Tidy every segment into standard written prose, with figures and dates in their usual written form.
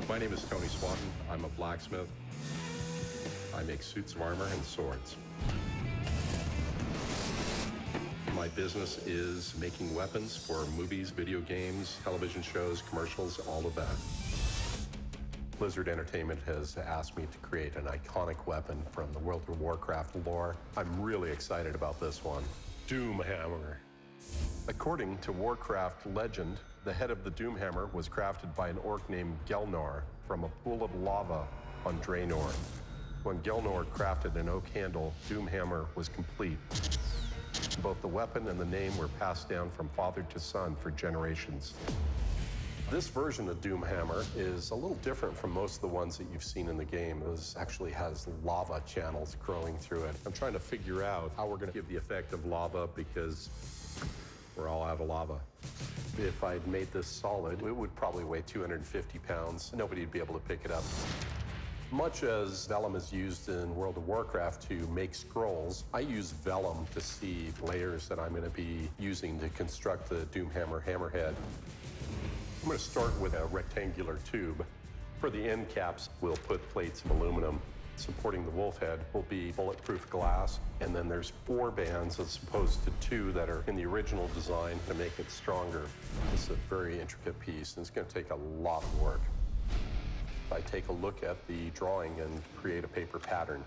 My name is Tony Swatton. I'm a blacksmith. I make suits of armor and swords. My business is making weapons for movies, video games, television shows, commercials, all of that. Blizzard Entertainment has asked me to create an iconic weapon from the World of Warcraft lore. I'm really excited about this one. Doomhammer. According to Warcraft legend, the head of the Doomhammer was crafted by an orc named Gelnor from a pool of lava on Draenor. When Gelnor crafted an oak handle, Doomhammer was complete. Both the weapon and the name were passed down from father to son for generations. This version of Doomhammer is a little different from most of the ones that you've seen in the game. This actually has lava channels growing through it. I'm trying to figure out how we're going to give the effect of lava because we're all out of lava. If I'd made this solid, it would probably weigh 250 pounds. Nobody would be able to pick it up. Much as vellum is used in World of Warcraft to make scrolls, I use vellum to sieve layers that I'm going to be using to construct the Doomhammer hammerhead. I'm going to start with a rectangular tube. For the end caps, we'll put plates of aluminum. Supporting the wolf head will be bulletproof glass, and then there's 4 bands as opposed to 2 that are in the original design to make it stronger. This is a very intricate piece, and it's going to take a lot of work. I take a look at the drawing and create a paper pattern.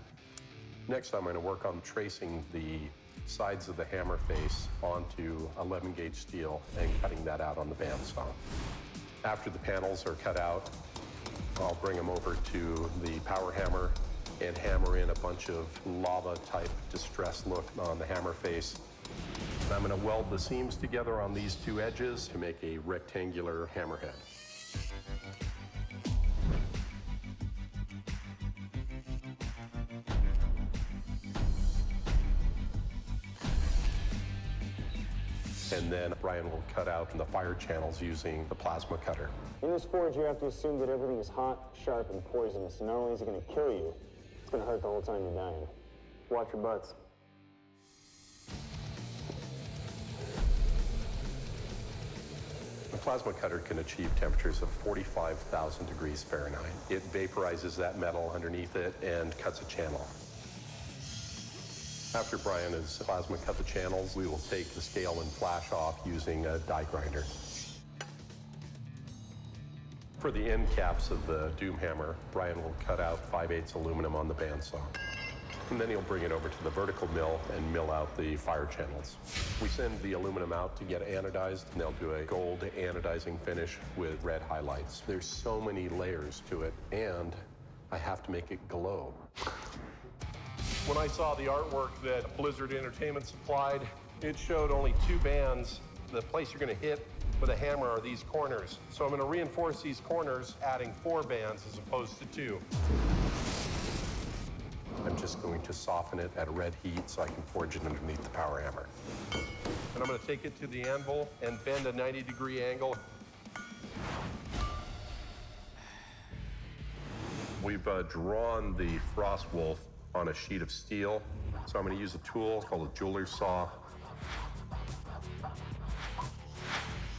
Next, I'm going to work on tracing the sides of the hammer face onto 11-gauge steel and cutting that out on the bandsaw. After the panels are cut out, I'll bring them over to the power hammer and hammer in a bunch of lava-type distress look on the hammer face. I'm going to weld the seams together on these 2 edges to make a rectangular hammerhead. And then Brian will cut out the fire channels using the plasma cutter. In this forge, you have to assume that everything is hot, sharp, and poisonous. Not only is it going to kill you, it's going to hurt the whole time you're dying. Watch your butts. The plasma cutter can achieve temperatures of 45,000 degrees Fahrenheit. It vaporizes that metal underneath it and cuts a channel. After Brian has plasma cut the channels, we will take the scale and flash off using a die grinder. For the end caps of the Doomhammer, Brian will cut out 5/8 aluminum on the bandsaw. And then he'll bring it over to the vertical mill and mill out the fire channels. We send the aluminum out to get anodized, and they'll do a gold anodizing finish with red highlights. There's so many layers to it, and I have to make it glow. When I saw the artwork that Blizzard Entertainment supplied, it showed only 2 bands. The place you're going to hit with a hammer are these corners. So I'm going to reinforce these corners, adding 4 bands as opposed to 2. I'm just going to soften it at a red heat so I can forge it underneath the power hammer. And I'm going to take it to the anvil and bend a 90-degree angle. We've drawn the frost wolf on a sheet of steel. So I'm going to use a tool called a jeweler's saw.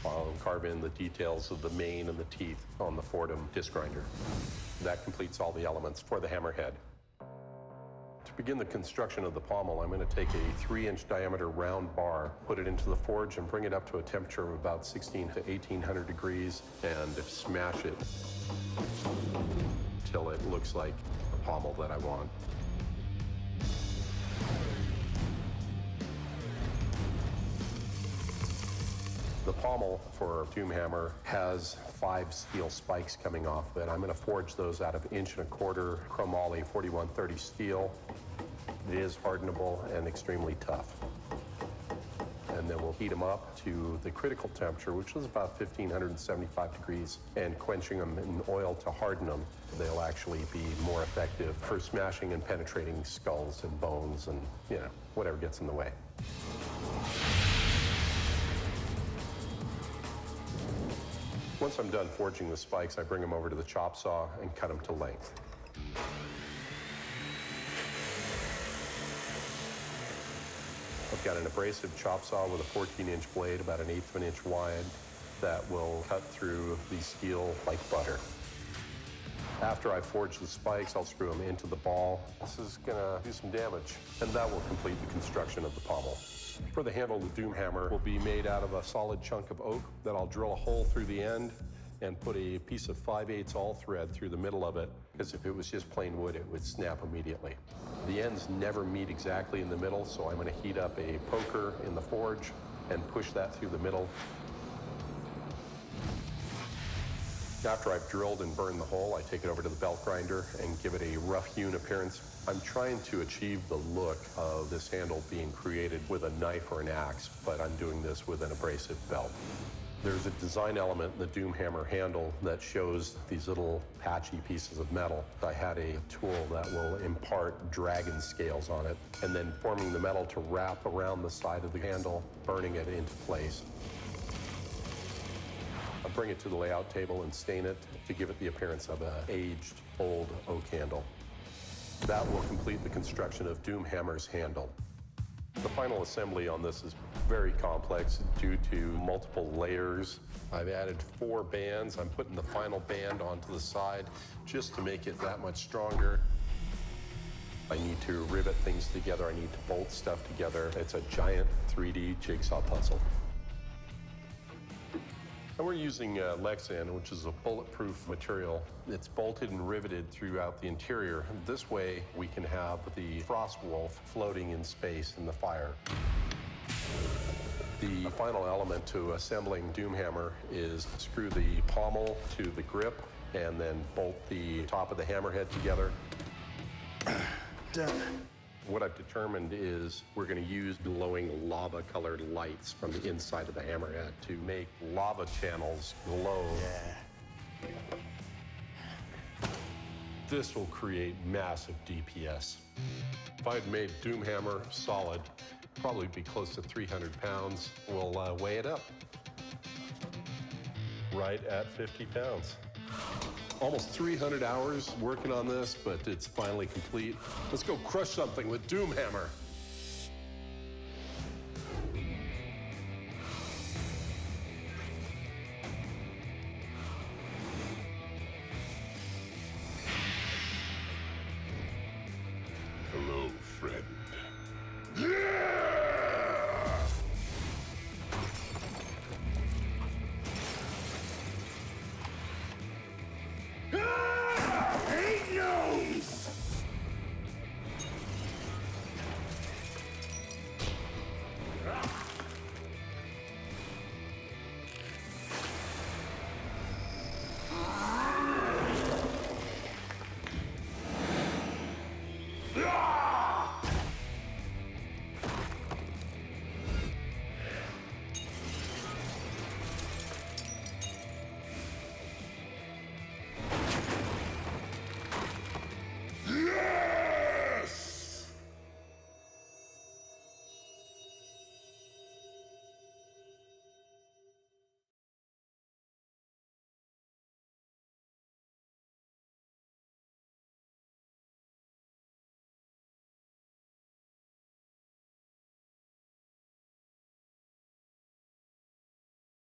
I'll carve in the details of the mane and the teeth on the Fordham disc grinder. That completes all the elements for the hammerhead. To begin the construction of the pommel, I'm going to take a 3-inch diameter round bar, put it into the forge, and bring it up to a temperature of about 16 to 1800 degrees, and smash it till it looks like the pommel that I want. The pommel for Doomhammer has 5 steel spikes coming off it. I'm going to forge those out of 1.25-inch chromoly 4130 steel. It is hardenable and extremely tough. And then we'll heat them up to the critical temperature, which is about 1575 degrees, and quenching them in oil to harden them. They'll actually be more effective for smashing and penetrating skulls and bones and, whatever gets in the way. Once I'm done forging the spikes, I bring them over to the chop saw and cut them to length. I've got an abrasive chop saw with a 14-inch blade, about 1/8 of an inch wide, that will cut through the steel like butter. After I forge the spikes, I'll screw them into the ball. This is gonna do some damage, and that will complete the construction of the pommel. For the handle, the Doom Hammer will be made out of a solid chunk of oak that I'll drill a hole through the end and put a piece of 5/8 all thread through the middle of it, because if it was just plain wood, it would snap immediately. The ends never meet exactly in the middle, so I'm going to heat up a poker in the forge and push that through the middle. After I've drilled and burned the hole, I take it over to the belt grinder and give it a rough-hewn appearance. I'm trying to achieve the look of this handle being created with a knife or an axe, but I'm doing this with an abrasive belt. There's a design element in the Doom Hammer handle that shows these little patchy pieces of metal. I had a tool that will impart dragon scales on it, and then forming the metal to wrap around the side of the handle, burning it into place. I bring it to the layout table and stain it to give it the appearance of an aged, old oak handle. That will complete the construction of Doom Hammer's handle. The final assembly on this is very complex due to multiple layers. I've added 4 bands. I'm putting the final band onto the side just to make it that much stronger. I need to rivet things together. I need to bolt stuff together. It's a giant 3D jigsaw puzzle. And we're using Lexan, which is a bulletproof material. It's bolted and riveted throughout the interior. This way, we can have the Frost Wolf floating in space in the fire. The final element to assembling Doom Hammer is screw the pommel to the grip and then bolt the top of the hammerhead together. Done. What I've determined is we're going to use glowing lava-colored lights from the inside of the hammerhead to make lava channels glow. Yeah. This will create massive DPS. If I'd made Doom Hammer solid, probably be close to 300 pounds. We'll weigh it up. Right at 50 pounds. Almost 300 hours working on this, but it's finally complete. Let's go crush something with Doom Hammer.